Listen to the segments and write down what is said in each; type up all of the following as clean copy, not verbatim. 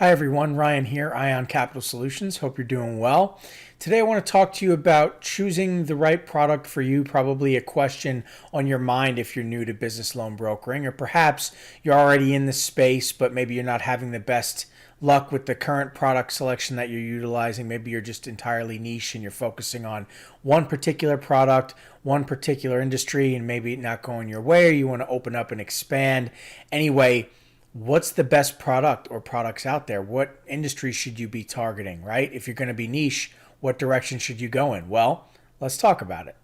Hi everyone, Ryan here, Ion Capital Solutions. Hope you're doing well. Today I want to talk to you about choosing the right product for you, probably a question on your mind if you're new to business loan brokering, or perhaps you're already in the space, but maybe you're not having the best luck with the current product selection that you're utilizing. Maybe you're just entirely niche and you're focusing on one particular product, one particular industry, and maybe not going your way, or you want to open up and expand. Anyway, what's the best product or products out there? What industry should you be targeting, right? If you're going to be niche, what direction should you go in? Well, let's talk about it.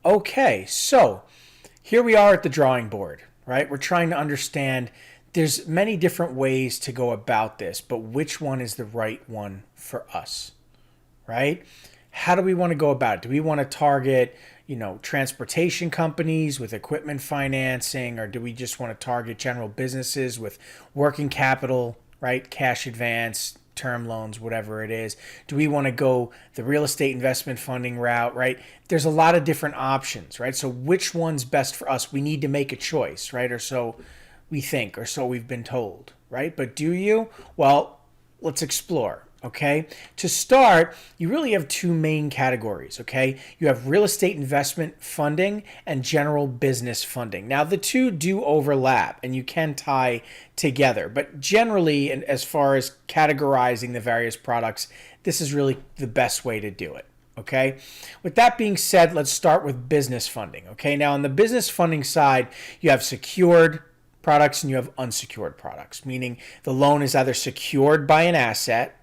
Okay, so here we are at the drawing board, right? We're trying to understand there's many different ways to go about this, but which one is the right one for us, right? How do we want to go about it? Do we want to target, transportation companies with equipment financing, or do we just want to target general businesses with working capital, right? Cash advance, term loans, whatever it is. Do we want to go the real estate investment funding route, right? There's a lot of different options, right? So which one's best for us? We need to make a choice, right? Or so we think, or so we've been told, right? But do you? Well, let's explore. Okay. To start, you really have two main categories. Okay. You have real estate investment funding and general business funding. Now, the two do overlap and you can tie together, but generally, and as far as categorizing the various products, this is really the best way to do it. Okay. With that being said, let's start with business funding. Okay. Now, on the business funding side, you have secured products and you have unsecured products, meaning the loan is either secured by an asset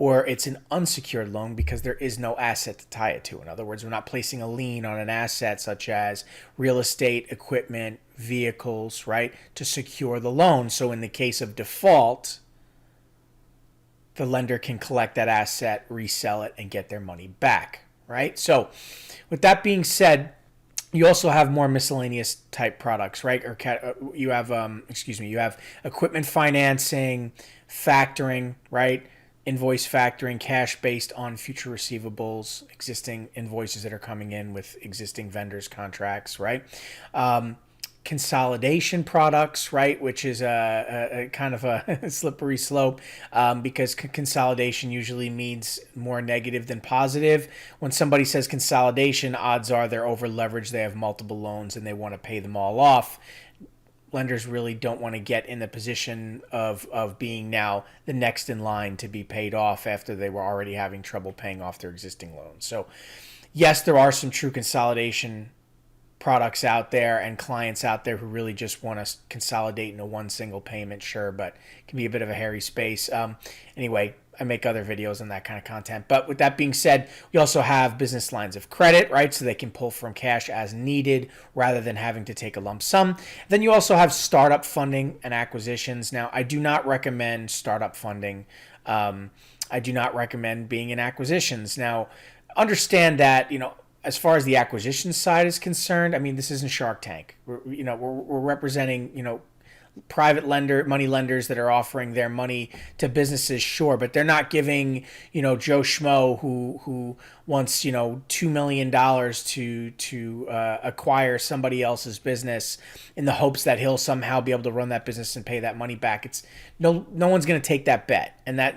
or it's an unsecured loan because there is no asset to tie it to. In other words, we're not placing a lien on an asset such as real estate, equipment, vehicles, right, to secure the loan. So in the case of default, the lender can collect that asset, resell it, and get their money back, right? So with that being said, you also have more miscellaneous type products, right? Or you have, you have equipment financing, factoring, right? Invoice factoring, cash based on future receivables, existing invoices that are coming in with existing vendors' contracts, right? Consolidation products, right, which is a kind of a slippery slope because consolidation usually means more negative than positive. When somebody says consolidation, odds are they're over leveraged, they have multiple loans, and they want to pay them all off. Lenders really don't want to get in the position of being now the next in line to be paid off after they were already having trouble paying off their existing loans. So, yes, there are some true consolidation products out there and clients out there who really just want to consolidate into one single payment, sure, but it can be a bit of a hairy space. Anyway, I make other videos on that kind of content. But with that being said, we also have business lines of credit, right? So they can pull from cash as needed rather than having to take a lump sum. Then you also have startup funding and acquisitions. Now, I do not recommend startup funding. I do not recommend being in acquisitions. Now, understand that, as far as the acquisition side is concerned, I mean, this isn't Shark Tank. We're representing, private money lenders that are offering their money to businesses, sure, but they're not giving, Joe Schmo who wants, $2 million to acquire somebody else's business in the hopes that he'll somehow be able to run that business and pay that money back. It's no one's going to take that bet, and that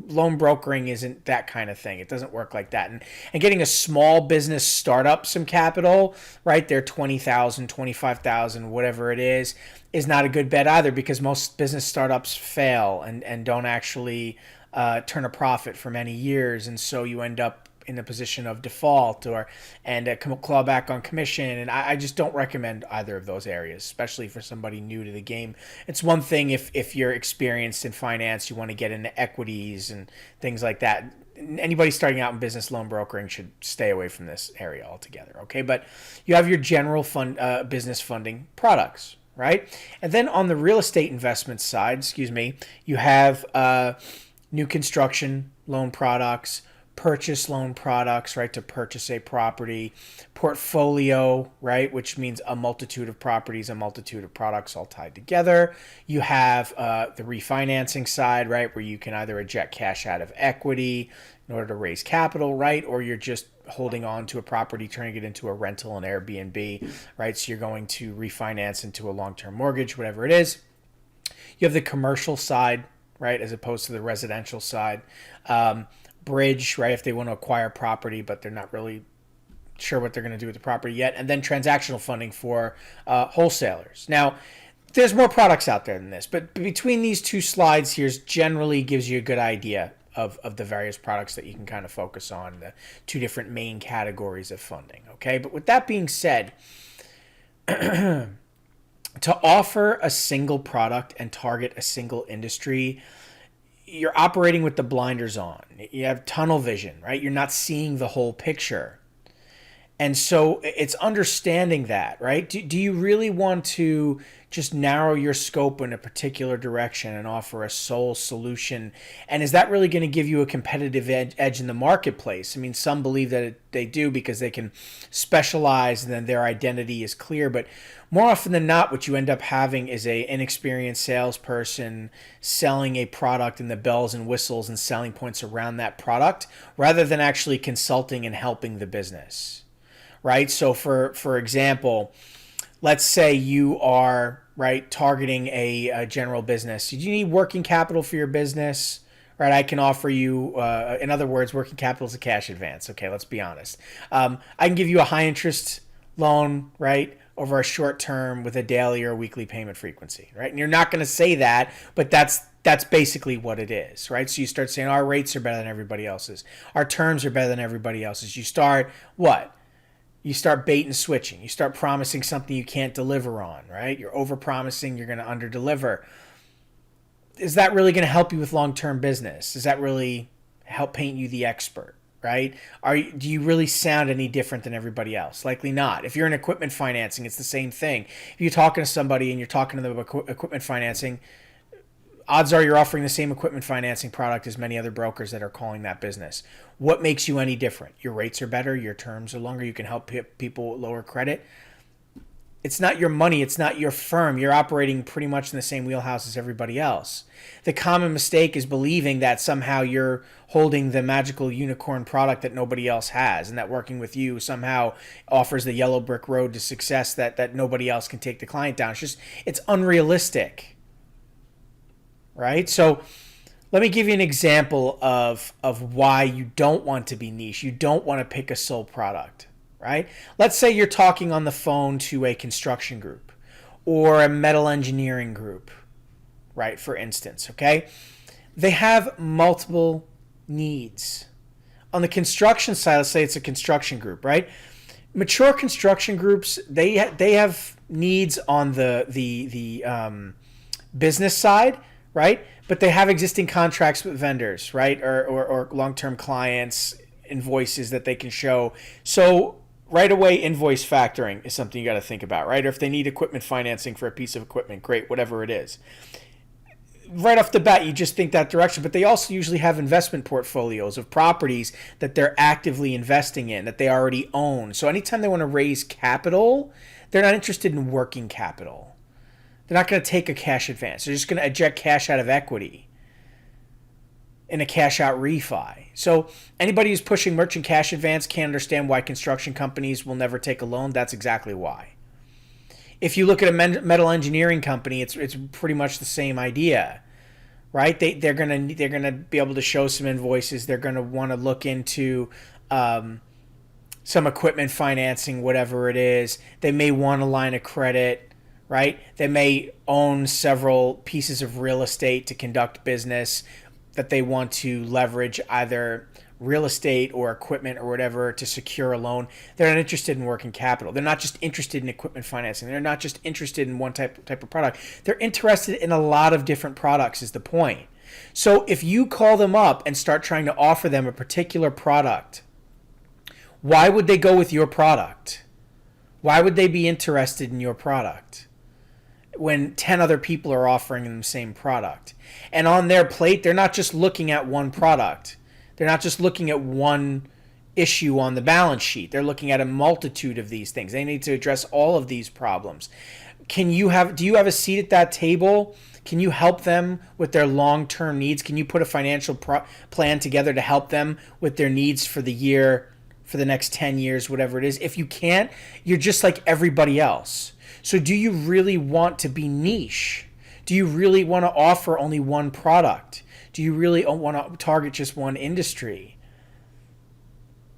loan brokering isn't that kind of thing. It doesn't work like that. And getting a small business startup some capital, right? They're 20,000, 25,000, whatever it is not a good bet either because most business startups fail and don't actually turn a profit for many years. And so you end up in a position of default and claw back on commission. And I just don't recommend either of those areas, especially for somebody new to the game. It's one thing if you're experienced in finance, you want to get into equities and things like that. Anybody starting out in business loan brokering should stay away from this area altogether. Okay. But you have your general business funding products, right? And then on the real estate investment side, you have new construction loan products, purchase loan products, right, to purchase a property, portfolio, right, which means a multitude of properties, a multitude of products all tied together. You have the refinancing side, right, where you can either eject cash out of equity in order to raise capital, right, or you're just holding on to a property, turning it into a rental, an Airbnb, right, so you're going to refinance into a long-term mortgage, whatever it is. You have the commercial side, right, as opposed to the residential side. Bridge, right, if they want to acquire property, but they're not really sure what they're going to do with the property yet. And then transactional funding for wholesalers. Now, there's more products out there than this, but between these two slides here generally gives you a good idea of the various products that you can kind of focus on, the two different main categories of funding, okay? But with that being said, to offer a single product and target a single industry, you're operating with the blinders on. You have tunnel vision, right? You're not seeing the whole picture. And so it's understanding that, right? Do you really want to just narrow your scope in a particular direction and offer a sole solution? And is that really going to give you a competitive edge in the marketplace? I mean, some believe that they do because they can specialize and then their identity is clear. But more often than not, what you end up having is an inexperienced salesperson selling a product and the bells and whistles and selling points around that product rather than actually consulting and helping the business. Right? So for example, let's say you are, right, targeting a general business. Do you need working capital for your business? Right? I can offer you, in other words, working capital is a cash advance. Okay, let's be honest. I can give you a high interest loan, right, over a short term with a daily or weekly payment frequency, right? And you're not going to say that, but that's basically what it is, right? So you start saying our rates are better than everybody else's. Our terms are better than everybody else's. You start what? You start bait and switching. You start promising something you can't deliver on, right? You're over-promising, you're going to under-deliver. Is that really going to help you with long-term business? Does that really help paint you the expert, right? Do you really sound any different than everybody else? Likely not. If you're in equipment financing, it's the same thing. If you're talking to somebody and you're talking to them about equipment financing, odds are you're offering the same equipment financing product as many other brokers that are calling that business. What makes you any different? Your rates are better, your terms are longer, you can help people with lower credit. It's not your money, it's not your firm. You're operating pretty much in the same wheelhouse as everybody else. The common mistake is believing that somehow you're holding the magical unicorn product that nobody else has and that working with you somehow offers the yellow brick road to success that nobody else can take the client down. It's unrealistic. Right? So let me give you an example of why you don't want to be niche. You don't want to pick a sole product, right? Let's say you're talking on the phone to a construction group or a metal engineering group, right? For instance, okay? They have multiple needs. On the construction side, let's say it's a construction group, right? Mature construction groups, they have needs on the business side, right? But they have existing contracts with vendors, right? Or long-term clients, invoices that they can show. So right away, invoice factoring is something you got to think about, right? Or if they need equipment financing for a piece of equipment, great, whatever it is. Right off the bat, you just think that direction. But they also usually have investment portfolios of properties that they're actively investing in, that they already own. So anytime they want to raise capital, they're not interested in working capital. They're not going to take a cash advance. They're just going to eject cash out of equity in a cash out refi. So anybody who's pushing merchant cash advance can't understand why construction companies will never take a loan. That's exactly why. If you look at a metal engineering company, it's pretty much the same idea, right? They're gonna be able to show some invoices. They're gonna want to look into some equipment financing, whatever it is. They may want a line of credit. Right? They may own several pieces of real estate to conduct business that they want to leverage either real estate or equipment or whatever to secure a loan. They're not interested in working capital. They're not just interested in equipment financing. They're not just interested in one type of product. They're interested in a lot of different products is the point. So if you call them up and start trying to offer them a particular product, why would they go with your product? Why would they be interested in your product when 10 other people are offering them the same product? And on their plate, they're not just looking at one product. They're not just looking at one issue on the balance sheet. They're looking at a multitude of these things. They need to address all of these problems. Do you have a seat at that table? Can you help them with their long-term needs? Can you put a financial plan together to help them with their needs for the year, for the next 10 years, whatever it is? If you can't, you're just like everybody else. So do you really want to be niche? Do you really want to offer only one product? Do you really want to target just one industry?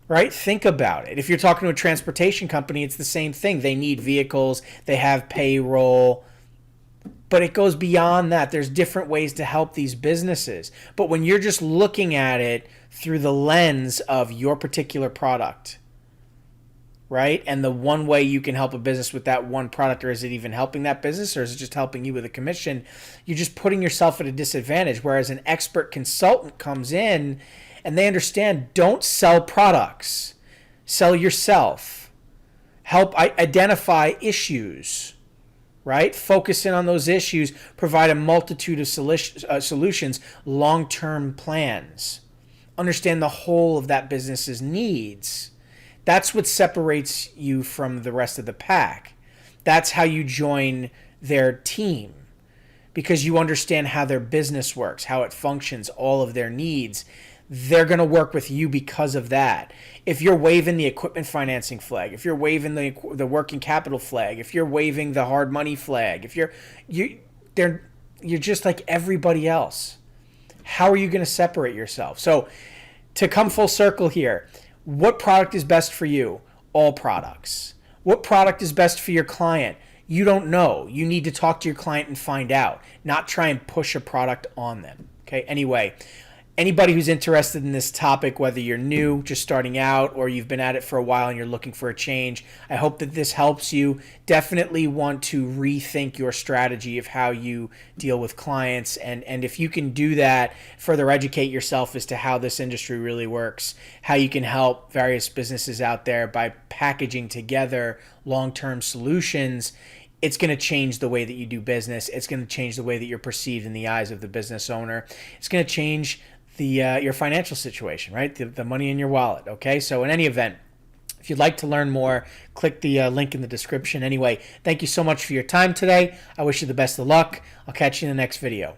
Right? Think about it. If you're talking to a transportation company, it's the same thing. They need vehicles, they have payroll, but it goes beyond that. There's different ways to help these businesses. But when you're just looking at it through the lens of your particular product, right? And the one way you can help a business with that one product, or is it even helping that business, or is it just helping you with a commission? You're just putting yourself at a disadvantage. Whereas an expert consultant comes in and they understand, don't sell products, sell yourself. Help identify issues, right? Focus in on those issues, provide a multitude of solutions, long-term plans. Understand the whole of that business's needs. That's what separates you from the rest of the pack. That's how you join their team, because you understand how their business works, how it functions, all of their needs. They're going to work with you because of that. If you're waving the equipment financing flag, if you're waving the working capital flag, if you're waving the hard money flag, if you're just like everybody else. How are you going to separate yourself? So to come full circle here, what product is best for you? All products. What product is best for your client? You don't know. You need to talk to your client and find out, not try and push a product on them. Okay. Anyway, anybody who's interested in this topic, whether you're new, just starting out, or you've been at it for a while and you're looking for a change, I hope that this helps you. Definitely want to rethink your strategy of how you deal with clients. And if you can do that, further educate yourself as to how this industry really works, how you can help various businesses out there by packaging together long-term solutions. It's going to change the way that you do business. It's going to change the way that you're perceived in the eyes of the business owner. It's going to change your financial situation, right? The money in your wallet. Okay. So in any event, if you'd like to learn more, click the link in the description. Anyway, thank you so much for your time today. I wish you the best of luck. I'll catch you in the next video.